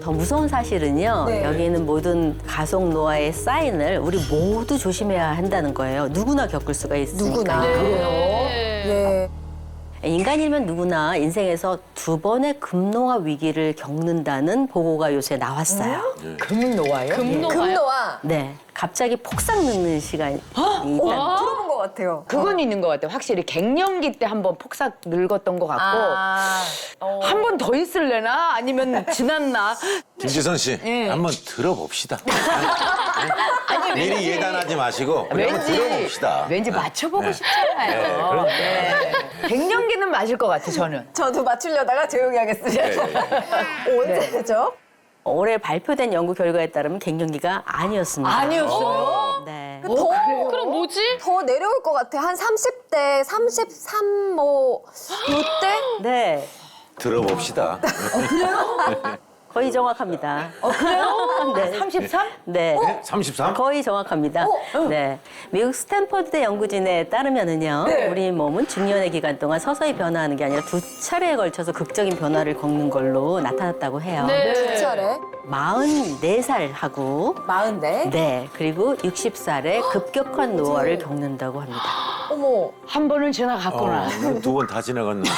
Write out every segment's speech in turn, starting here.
더 무서운 사실은요. 네. 여기 있는 모든 가속 노화의 사인을 우리 모두 조심해야 한다는 거예요. 누구나 겪을 수가 있으니까. 누구나. 예. 인간이면 누구나 인생에서 2번의 급노화 위기를 겪는다는 보고가 요새 나왔어요. 금노화요? 금노화. 네, 갑자기 폭삭 늙는 시간이 있다는 들어본 것 같아요. 그건 있는 것 같아요. 확실히 갱년기 때 한 번 폭삭 늙었던 것 같고 한 번 더 있을래나 아니면 지났나? 김지선 씨, 예. 한번 들어봅시다. 미리 예단하지 마시고 우리 한번 들어봅시다. 왠지 맞춰보고 싶잖아요. 네. 갱년기는 맞을 것 같아 저는. 저도 맞추려다가 조용히 하겠습니다. 언제죠? 올해 발표된 연구 결과에 따르면 갱년기가 아니었습니다. 아니었어요? 네. 그럼 뭐지? 더 내려올 것 같아. 한 30대, 33, 뭐, 요때? 네, 들어봅시다. 거의 정확합니다. 그래요? 네. 33? 네. 33? 거의 정확합니다. 네. 미국 스탠퍼드대 연구진에 따르면은요, 우리 몸은 중년의 기간 동안 서서히 변화하는 게 아니라 2차례에 걸쳐서 극적인 변화를 겪는 걸로 나타났다고 해요. 두 차례. 44살하고 40대. 네, 그리고 60살에 급격한 노화를 겪는다고 합니다. 어머. 한 번은 지나갔구나. 2번 다 지나갔는데.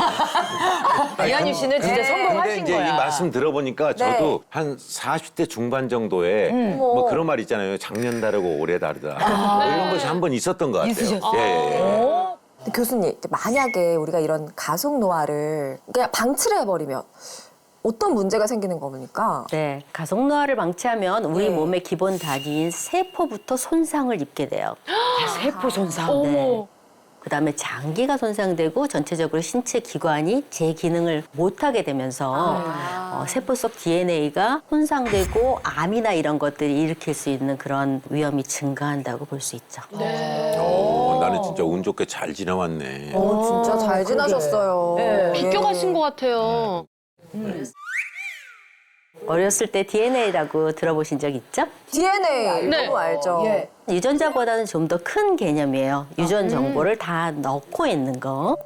이한유 씨는 진짜 근데 성공하신 이제 거야. 이 말씀 들어보니까 저도 한 40대 중반 정도에 뭐 그런 말 있잖아요. 작년 다르고 올해 다르다. 뭐 이런 것이 한 번 있었던 것 같아요. 있으셨어요? 예, 예. 근데 교수님, 만약에 우리가 이런 가속 노화를 그냥 방치를 해버리면 어떤 문제가 생기는 겁니까? 네, 가속 노화를 방치하면 우리 몸의 기본 단위인 세포부터 손상을 입게 돼요. 세포 손상. 어머. 그다음에 장기가 손상되고 전체적으로 신체 기관이 제 기능을 못하게 되면서 세포 속 DNA가 손상되고 암이나 이런 것들이 일으킬 수 있는 그런 위험이 증가한다고 볼 수 있죠. 나는 진짜 운 좋게 잘 지나왔네. 진짜 잘 지나셨어요. 예. 비껴가신 것 같아요. 어렸을 때 DNA라고 들어보신 적 있죠? DNA 네. 너무 알죠. 유전자보다는 좀 더 큰 개념이에요. 유전 정보를 다 넣고 있는 거.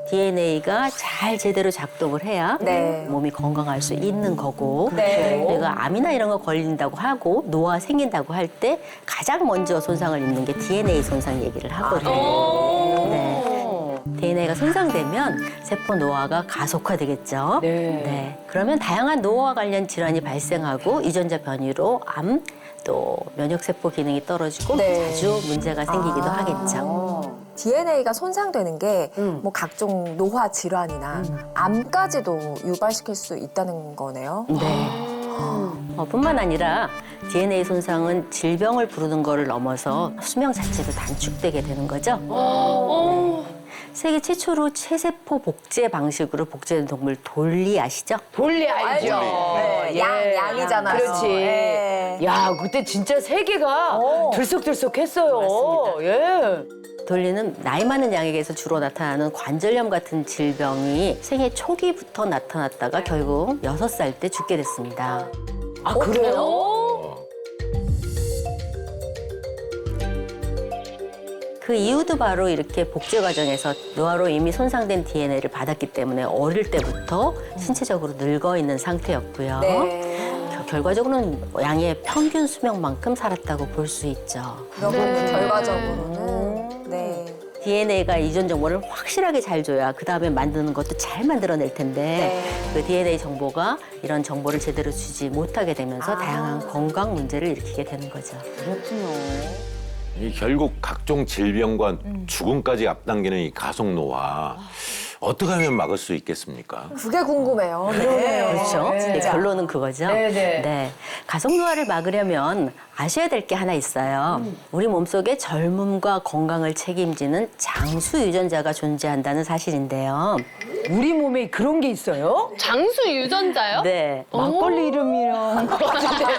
DNA가 잘 제대로 작동을 해야 네. 몸이 건강할 수 있는 거고 네. 내가 암이나 이런 거 걸린다고 하고 노화 생긴다고 할 때 가장 먼저 손상을 입는 게 DNA 손상 얘기를 하거든요. 네. DNA가 손상되면 세포 노화가 가속화되겠죠. 네. 그러면 다양한 노화 관련 질환이 발생하고 유전자 변이로 암, 또 면역세포 기능이 떨어지고 네. 자주 문제가 생기기도 하겠죠. DNA가 손상되는 게 뭐 각종 노화 질환이나 암까지도 유발시킬 수 있다는 거네요. 네. 뿐만 아니라 DNA 손상은 질병을 부르는 거를 넘어서 수명 자체도 단축되게 되는 거죠. 세계 최초로 체세포 복제 방식으로 복제된 동물 돌리 아시죠? 돌리 알죠? 네, 양이잖아요. 그렇지. 네. 야, 그때 진짜 세계가 들썩들썩했어요. 맞습니다. 예. 돌리는 나이 많은 양에게서 주로 나타나는 관절염 같은 질병이 생애 초기부터 나타났다가 결국 6살 때 죽게 됐습니다. 아, 그래요? 그 이유도 바로 이렇게 복제 과정에서 노화로 이미 손상된 DNA를 받았기 때문에 어릴 때부터 신체적으로 늙어 있는 상태였고요. 네. 결과적으로는 양의 평균 수명만큼 살았다고 볼 수 있죠. 그러면 결과적으로는 네. DNA가 이전 정보를 확실하게 잘 줘야 그 다음에 만드는 것도 잘 만들어낼 텐데 그 DNA 정보가 이런 정보를 제대로 주지 못하게 되면서 다양한 건강 문제를 일으키게 되는 거죠. 이 결국 각종 질병과 죽음까지 앞당기는 이 가속 노화. 어떻게 하면 막을 수 있겠습니까? 그게 궁금해요. 네. 그렇죠. 네. 네, 결론은 그거죠. 네. 가속 노화를 막으려면 아셔야 될 게 하나 있어요. 우리 몸속에 젊음과 건강을 책임지는 장수 유전자가 존재한다는 사실인데요. 우리 몸에 그런 게 있어요? 장수 유전자요? 네. 막걸리 이름이랑 것 같은데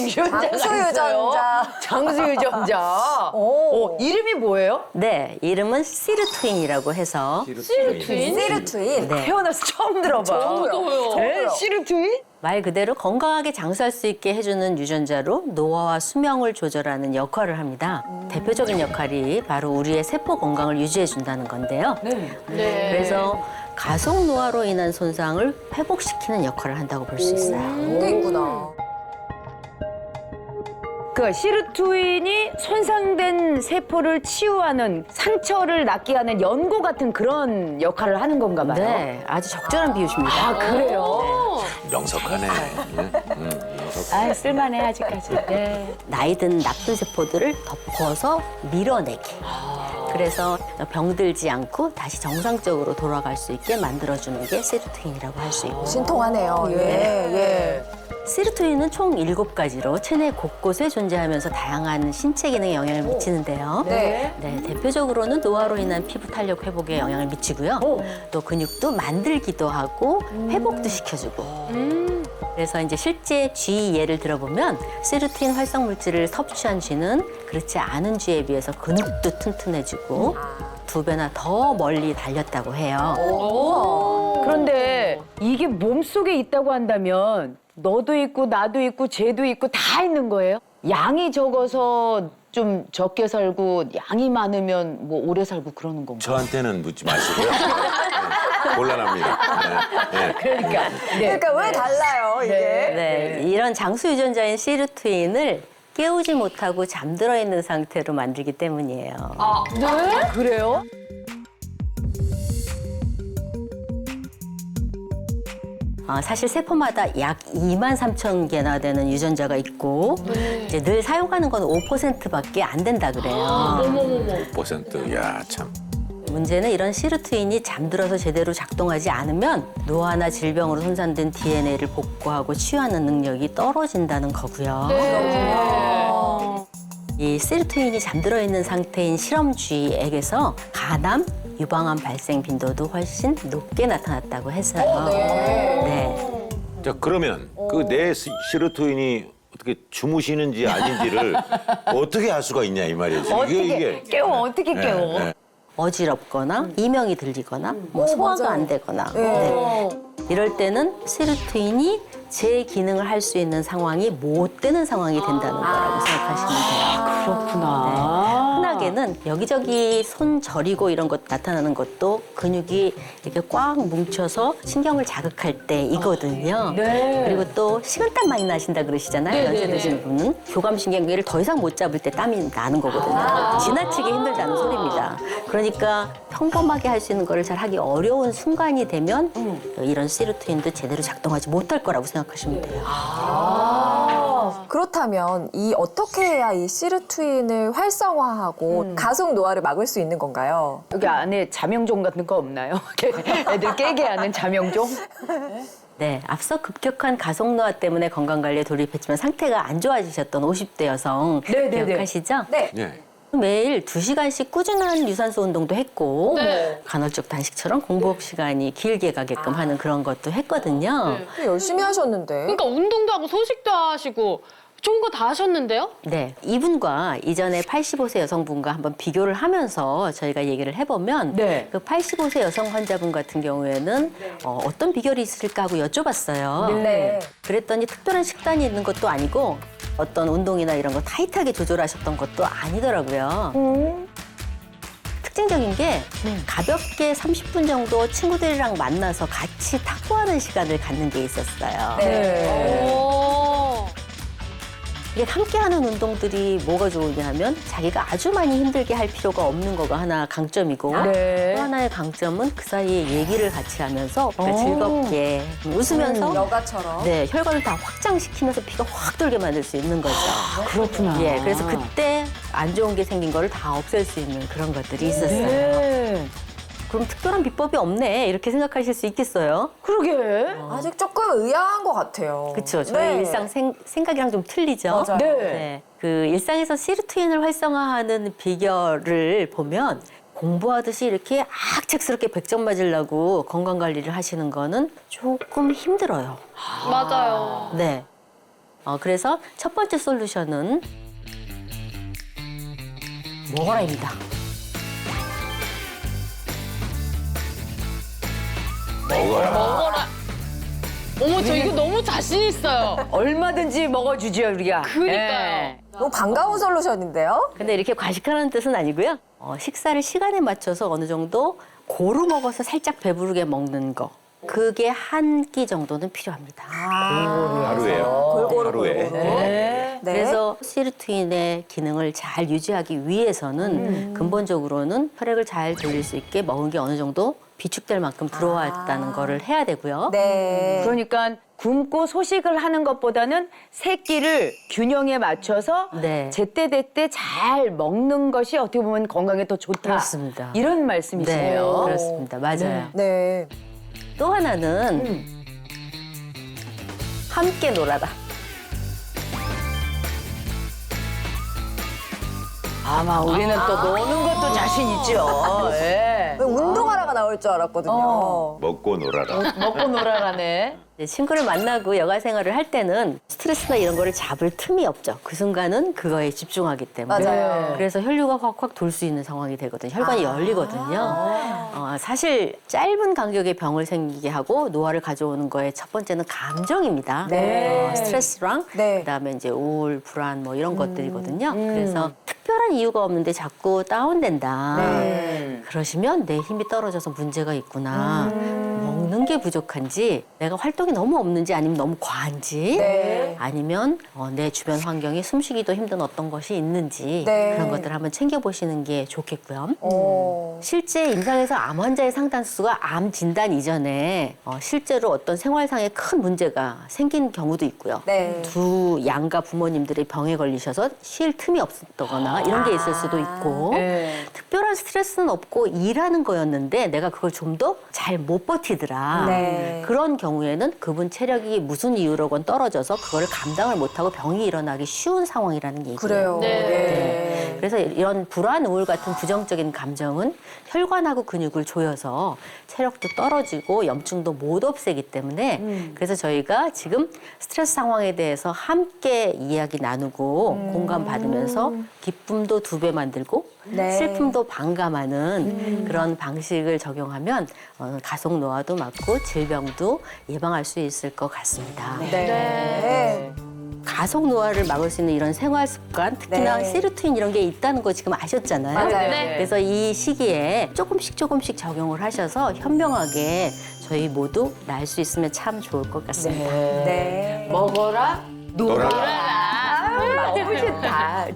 유전자가 장수 있어요? 유전자. 장수 유전자. 오. 이름이 뭐예요? 네, 이름은 시르트윈이라고 해서 시르트윈? 시르트윈. 네. 태어나서 처음 들어봐. 저도요. 네, 시르트윈? 말 그대로 건강하게 장수할 수 있게 해주는 유전자로 노화와 수명을 조절하는 역할을 합니다. 대표적인 역할이 바로 우리의 세포 건강을 유지해준다는 건데요. 네. 네. 그래서 가속 노화로 인한 손상을 회복시키는 역할을 한다고 볼 수 있어요. 그게 있구나. 그 시르투인이 손상된 세포를 치유하는 상처를 낫게 하는 연고 같은 그런 역할을 하는 건가 봐요. 네, 아주 적절한 비유십니다. 아, 그래요? 명석하네. 아, 쓸만해 아직까지. 네. 나이 든 나쁜 세포들을 덮어서 밀어내게. 그래서 병들지 않고 다시 정상적으로 돌아갈 수 있게 만들어주는 게 시르투인이라고 할 수 있고. 신통하네요. 예, 예. 시르투인은 총 7가지로 체내 곳곳에 존재하면서 다양한 신체 기능에 영향을 미치는데요. 네. 네, 대표적으로는 노화로 인한 피부 탄력 회복에 영향을 미치고요. 또 근육도 만들기도 하고 회복도 시켜주고. 그래서 이제 실제 쥐 예를 들어보면 시르투인 활성 물질을 섭취한 쥐는 그렇지 않은 쥐에 비해서 근육도 튼튼해지고 2배나 더 멀리 달렸다고 해요. 그런데 이게 몸속에 있다고 한다면 너도 있고 나도 있고 쟤도 있고 다 있는 거예요? 양이 적어서 좀 적게 살고 양이 많으면 뭐 오래 살고 그러는 건가요? 저한테는 묻지 마시고요. 네, 곤란합니다. 네, 네. 그러니까. 그러니까 왜 달라요, 이게? 네, 이런 장수 유전자인 시르투인을 깨우지 못하고 잠들어 있는 상태로 만들기 때문이에요. 네? 그래요? 사실 세포마다 약 23,000개나 되는 유전자가 있고 이제 늘 사용하는 건 5%밖에 안 된다 그래요. 5%. 야, 참. 문제는 이런 시르투인이 잠들어서 제대로 작동하지 않으면 노화나 질병으로 손상된 DNA를 복구하고 치유하는 능력이 떨어진다는 거고요. 이 시르투인이 잠들어 있는 상태인 실험쥐에게서 간암, 유방암 발생 빈도도 훨씬 높게 나타났다고 했어요. 네. 자, 그러면 그 내 시르토인이 어떻게 주무시는지 아닌지를 어떻게 알 수가 있냐 이 말이지. 어떻게 깨워? 어떻게 깨워? 네. 어지럽거나 이명이 들리거나 뭐 소화가 안 되거나 네. 이럴 때는 시르투인이 제 기능을 할 수 있는 상황이 못 되는 상황이 된다는 거라고 생각하시면 돼요. 그렇구나. 흔하게는 여기저기 손 저리고 이런 것 나타나는 것도 근육이 이렇게 꽉 뭉쳐서 신경을 자극할 때이거든요. 네. 그리고 또 식은땀 많이 나신다 그러시잖아요. 연세 드신 분은 교감신경계를 더 이상 못 잡을 때 땀이 나는 거거든요. 지나치게 힘들다는 소리입니다. 그러니까 평범하게 할 수 있는 거를 잘 하기 어려운 순간이 되면 이런 시르투인도 제대로 작동하지 못할 거라고 생각하시면 돼요. 그렇다면 어떻게 해야 이 시르투인을 활성화하고 가속 노화를 막을 수 있는 건가요? 여기 안에 자명종 같은 거 없나요? 애들 깨게 하는 자명종? 네, 앞서 급격한 가속노화 때문에 건강관리에 돌입했지만 상태가 안 좋아지셨던 50대 여성 네네네. 기억하시죠? 네. 네. 매일 2시간씩 꾸준한 유산소 운동도 했고 간헐적 단식처럼 공복 시간이 길게 가게끔 하는 그런 것도 했거든요. 열심히 하셨는데. 그러니까 운동도 하고 소식도 하시고 좋은 거 다 하셨는데요? 네, 이분과 이전에 85세 여성분과 한번 비교를 하면서 저희가 얘기를 해보면 네. 그 85세 여성 환자분 같은 경우에는 어떤 비결이 있을까 하고 여쭤봤어요. 네. 그랬더니 특별한 식단이 있는 것도 아니고 어떤 운동이나 이런 거 타이트하게 조절하셨던 것도 아니더라고요. 특징적인 게 가볍게 30분 정도 친구들이랑 만나서 같이 탁구하는 시간을 갖는 게 있었어요. 네. 오. 이게 함께하는 운동들이 뭐가 좋으냐 하면 자기가 아주 많이 힘들게 할 필요가 없는 거가 하나 강점이고 네. 또 하나의 강점은 그 사이에 얘기를 같이 하면서 즐겁게 웃으면서 여가처럼. 네, 혈관을 다 확장시키면서 피가 확 돌게 만들 수 있는 거죠. 그렇구나. 예, 그래서 그때 안 좋은 게 생긴 거를 다 없앨 수 있는 그런 것들이 있었어요. 네. 그럼 특별한 비법이 없네 이렇게 생각하실 수 있겠어요. 그러게. 아직 조금 의아한 것 같아요. 그렇죠. 저희 네. 일상 생각이랑 좀 틀리죠. 맞아요. 네. 네. 그 일상에서 시르투인을 활성화하는 비결을 보면 공부하듯이 이렇게 악책스럽게 100점 맞으려고 건강 관리를 하시는 거는 조금 힘들어요. 맞아요. 네. 그래서 첫 번째 솔루션은 먹어라입니다. 먹어라. 어머, 저 이거 너무 자신 있어요. 얼마든지 먹어주죠, 우리가. 그러니까요. 너무 반가운 솔루션인데요? 근데 이렇게 과식하는 뜻은 아니고요. 식사를 시간에 맞춰서 어느 정도 고루 먹어서 살짝 배부르게 먹는 거. 그게 한 끼 정도는 필요합니다. 하루에요. 골고루 하루에. 골고루. 네. 네. 그래서 시르트윈의 기능을 잘 유지하기 위해서는 근본적으로는 혈액을 잘 돌릴 수 있게 먹은 게 어느 정도 비축될 만큼 들어왔다는 거를 해야 되고요. 네. 그러니까 굶고 소식을 하는 것보다는 세 끼를 균형에 맞춰서 네. 제때제때 잘 먹는 것이 어떻게 보면 건강에 더 좋다. 그렇습니다. 이런 네, 말씀이시네요. 그렇습니다. 맞아요. 네. 또 하나는 함께 놀아라. 아마 우리는 또 노는 것도 자신 있죠. 예. 운동하라가 나올 줄 알았거든요. 먹고 놀아라. 먹고 놀아가네. 이제 친구를 만나고 여가 생활을 할 때는 스트레스나 이런 거를 잡을 틈이 없죠. 그 순간은 그거에 집중하기 때문에. 맞아요. 그래서 혈류가 확확 돌 수 있는 상황이 되거든요. 혈관이 열리거든요. 사실 짧은 간격의 병을 생기게 하고 노화를 가져오는 거에 첫 번째는 감정입니다. 네. 스트레스랑 네. 그다음에 이제 우울, 불안 뭐 이런 것들이거든요. 그래서 특별한 이유가 없는데 자꾸 다운된다. 네. 그러시면 내 힘이 떨어져서 문제가 있구나. 먹는 게 부족한지, 내가 활동이 너무 없는지, 아니면 너무 과한지, 네. 아니면 내 주변 환경이 숨쉬기도 힘든 어떤 것이 있는지 네. 그런 것들을 한번 챙겨보시는 게 좋겠고요. 오. 실제 임상에서 암 환자의 상당수가 암 진단 이전에 실제로 어떤 생활상의 큰 문제가 생긴 경우도 있고요. 네. 두 양가 부모님들이 병에 걸리셔서 쉴 틈이 없었거나 이런 게 있을 수도 있고 네. 특별한 스트레스는 없고 일하는 거였는데 내가 그걸 좀 더 잘 못 버티더라. 네. 그런 경우에는 그분 체력이 무슨 이유로건 떨어져서 그거를 감당을 못하고 병이 일어나기 쉬운 상황이라는 얘기예요. 그래요. 네. 네. 그래서 이런 불안, 우울 같은 부정적인 감정은 혈관하고 근육을 조여서 체력도 떨어지고 염증도 못 없애기 때문에 그래서 저희가 지금 스트레스 상황에 대해서 함께 이야기 나누고 공감받으면서 기쁨도 2배 만들고 네. 슬픔도 반감하는 그런 방식을 적용하면 가속 노화도 막고 질병도 예방할 수 있을 것 같습니다. 네. 가속 노화를 막을 수 있는 이런 생활 습관, 특히나 네. 시르트인 이런 게 있다는 거 지금 아셨잖아요. 맞아요. 네. 그래서 이 시기에 조금씩 적용을 하셔서 현명하게 저희 모두 날 수 있으면 참 좋을 것 같습니다. 네. 먹어라, 놀아라. 놀아라. 너무 싫다.